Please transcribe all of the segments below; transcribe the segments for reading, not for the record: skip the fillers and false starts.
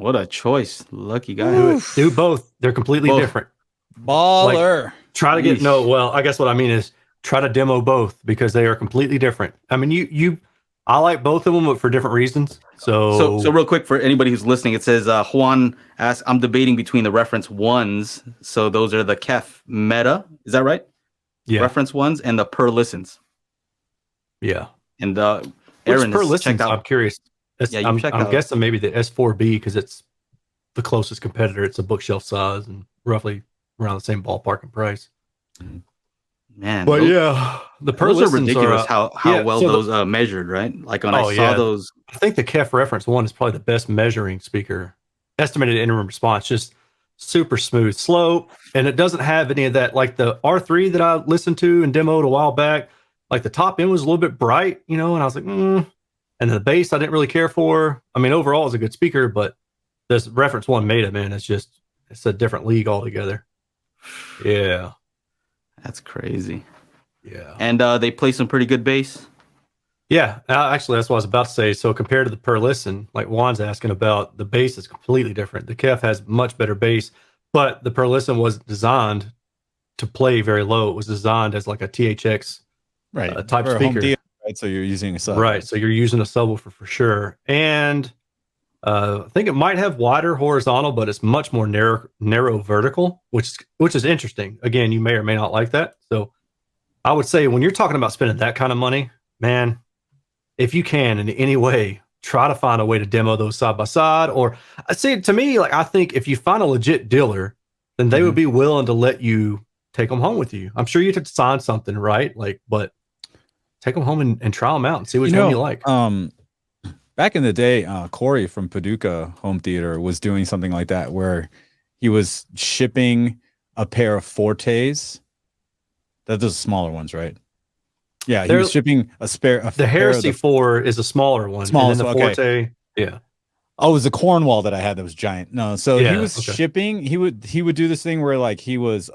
What a choice. Lucky guy. Do both. They're completely different. Baller. Like, try to get well, I guess what I mean is try to demo both because they are completely different. I mean, I like both of them, but for different reasons. So real quick for anybody who's listening, it says Juan asks, I'm debating between the reference ones. So those are the KEF meta. Is that right? Yeah. Reference ones and the Perlistens. Yeah. And Aaron has checked out. I'm curious. I'm guessing maybe the S4B because it's the closest competitor. It's a bookshelf size and roughly around the same ballpark in price. Man, but the those are ridiculous. How well those measured, right? Like when I saw those, I think the KEF reference one is probably the best measuring speaker. Estimated interim response, just super smooth, slow, and it doesn't have any of that. Like the R3 that I listened to and demoed a while back, like the top end was a little bit bright, and I was like, and the bass I didn't really care for. I mean, overall it's a good speaker, but this reference one made it, man. It's a different league altogether. Yeah. That's crazy. Yeah. And they play some pretty good bass. Yeah. Actually, that's what I was about to say. So compared to the Perlisten, like Juan's asking about, the bass is completely different. The KEF has much better bass, but the Perlisten was designed to play very low. It was designed as like a THX type speaker. Right. So you're using a sub. Right. So you're using a subwoofer for sure. And I think it might have wider horizontal, but it's much more narrow vertical, which is interesting. Again, you may or may not like that. So I would say when you're talking about spending that kind of money, man, if you can in any way, try to find a way to demo those side by side. Or I see, to me, like I think if you find a legit dealer, then they would be willing to let you take them home with you. I'm sure you'd have to sign something, right? Like, but take them home and try them out and see which one you like. Back in the day, Corey from Paducah Home Theater was doing something like that where he was shipping a pair of Fortes. That's the smaller ones, right? Yeah, he was shipping a spare. The Heresy 4 is a smaller one. And then the Forte, yeah. Oh, it was the Cornwall that I had that was giant. No, so he was shipping. He would do this thing where like he was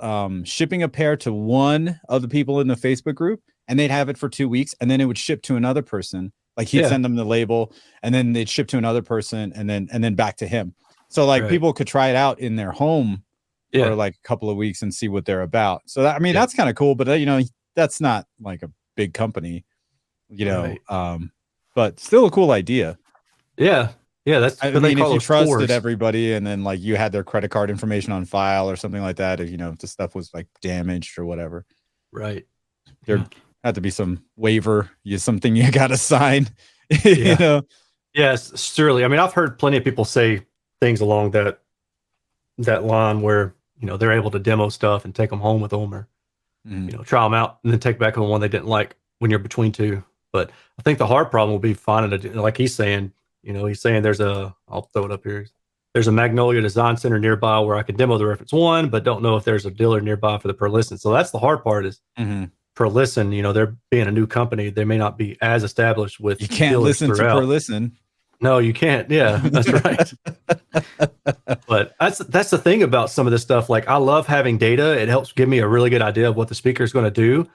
shipping a pair to one of the people in the Facebook group, and they'd have it for 2 weeks, and then it would ship to another person. Like he'd send them the label, and then they'd ship to another person, and then back to him. So like people could try it out in their home for like a couple of weeks and see what they're about. So that, I mean, that's kind of cool, but that's not like a big company, but still a cool idea. Yeah. Yeah. That's, I mean, if you trusted everybody and then like you had their credit card information on file or something like that, if the stuff was like damaged or whatever. Right. There had to be some waiver, something you got to sign, Yes, surely. I mean, I've heard plenty of people say things along that line where, they're able to demo stuff and take them home with them or, try them out and then take back the one they didn't like when you're between two. But I think the hard problem will be finding like he's saying, he's saying I'll throw it up here. There's a Magnolia Design Center nearby where I could demo the reference one, but don't know if there's a dealer nearby for the Perlisten. So that's the hard part is Perlisten, they're being a new company. They may not be as established with. You can't listen to Perlisten. No, you can't. Yeah, that's right. But that's the thing about some of this stuff. Like I love having data. It helps give me a really good idea of what the speaker is going to do.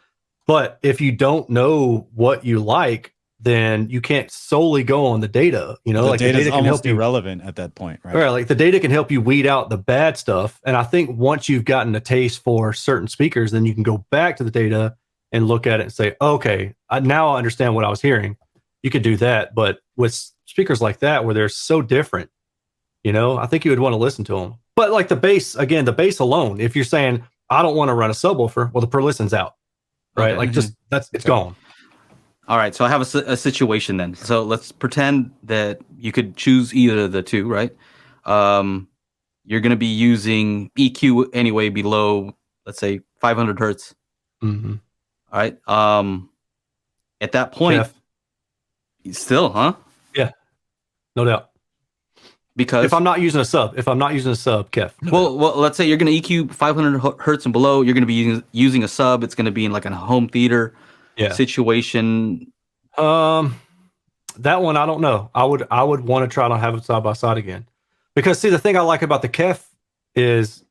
But if you don't know what you like, then you can't solely go on the data. Like the data is almost irrelevant at that point, right? Right. Like the data can help you weed out the bad stuff. And I think once you've gotten a taste for certain speakers, then you can go back to the data and look at it and say, okay, now I understand what I was hearing. You could do that. But with speakers like that, where they're so different, I think you would want to listen to them. But like the bass alone, if you're saying, I don't want to run a subwoofer, well, the Perlisten's out, right? Okay. Like it's gone. All right. So I have a situation then. So let's pretend that you could choose either of the two, right? You're going to be using EQ anyway below, let's say 500 hertz. Mm-hmm. All right. At that point, still, huh? Yeah, no doubt. Because if I'm not using a sub, KEF. Well, let's say you're going to EQ 500 hertz and below. You're going to be using a sub. It's going to be in like a home theater situation. That one I don't know. I would want to try to have it side by side again, because see, the thing I like about the KEF is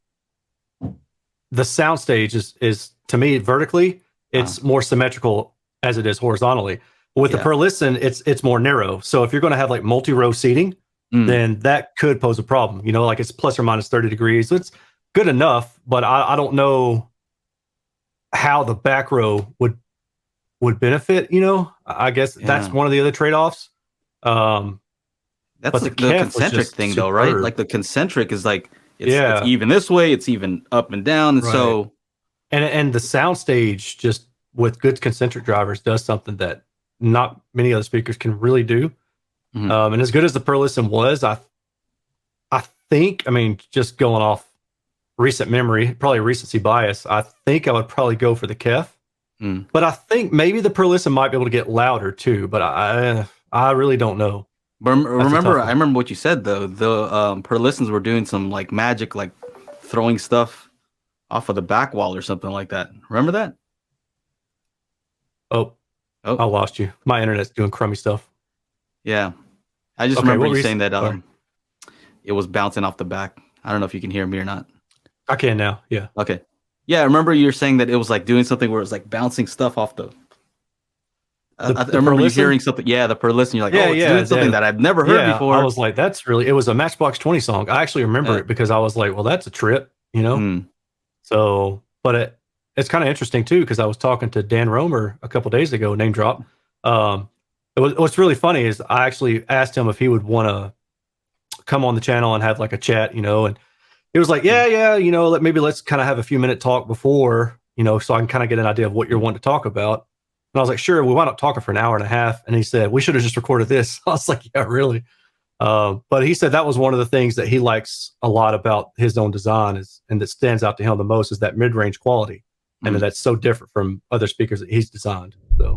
the soundstage is to me vertically it's more symmetrical as it is horizontally. With the Perlisten, it's more narrow. So if you're going to have like multi-row seating, then that could pose a problem. You know, like it's plus or minus 30 degrees. So it's good enough, but I don't know how the back row would benefit. You know, I guess that's one of the other trade-offs. That's the concentric thing, though, right? Like the concentric is like it's even this way, it's even up and down, and so and the soundstage just with good concentric drivers does something that not many other speakers can really do. And as good as the Perlisten was, I think, I mean, just going off recent memory, probably recency bias, I think I would probably go for the KEF. But I think maybe the Perlisten might be able to get louder too, but I really don't know. But remember, I remember what you said though. The Perlistens were doing some like magic, like throwing stuff off of the back wall or something like that. Remember that? Oh, I lost you. My internet's doing crummy stuff. Yeah, I just remember you saying that it was bouncing off the back. I don't know if you can hear me or not. I can now. Yeah. Okay. Yeah, I remember you were saying that it was like doing something where it was like bouncing stuff off the. I remember you hearing something. Yeah, the Perlisten. You're like, it's doing something that I've never heard before. I was like, that's really. It was a Matchbox 20 song. I actually remember it because I was like, well, that's a trip, you know. So, but it's kind of interesting too because I was talking to Dan Romer a couple days ago. Name drop. What's really funny is I actually asked him if he would want to come on the channel and have like a chat, you know, and he was like, yeah, you know, maybe let's kind of have a few minute talk before, you know, so I can kind of get an idea of what you're wanting to talk about. And I was like, sure, we wound up talking for an hour and a half. And he said, we should have just recorded this. I was like, yeah, really? But he said that was one of the things that he likes a lot about his own design and that stands out to him the most is that mid-range quality. And that's so different from other speakers that he's designed. So.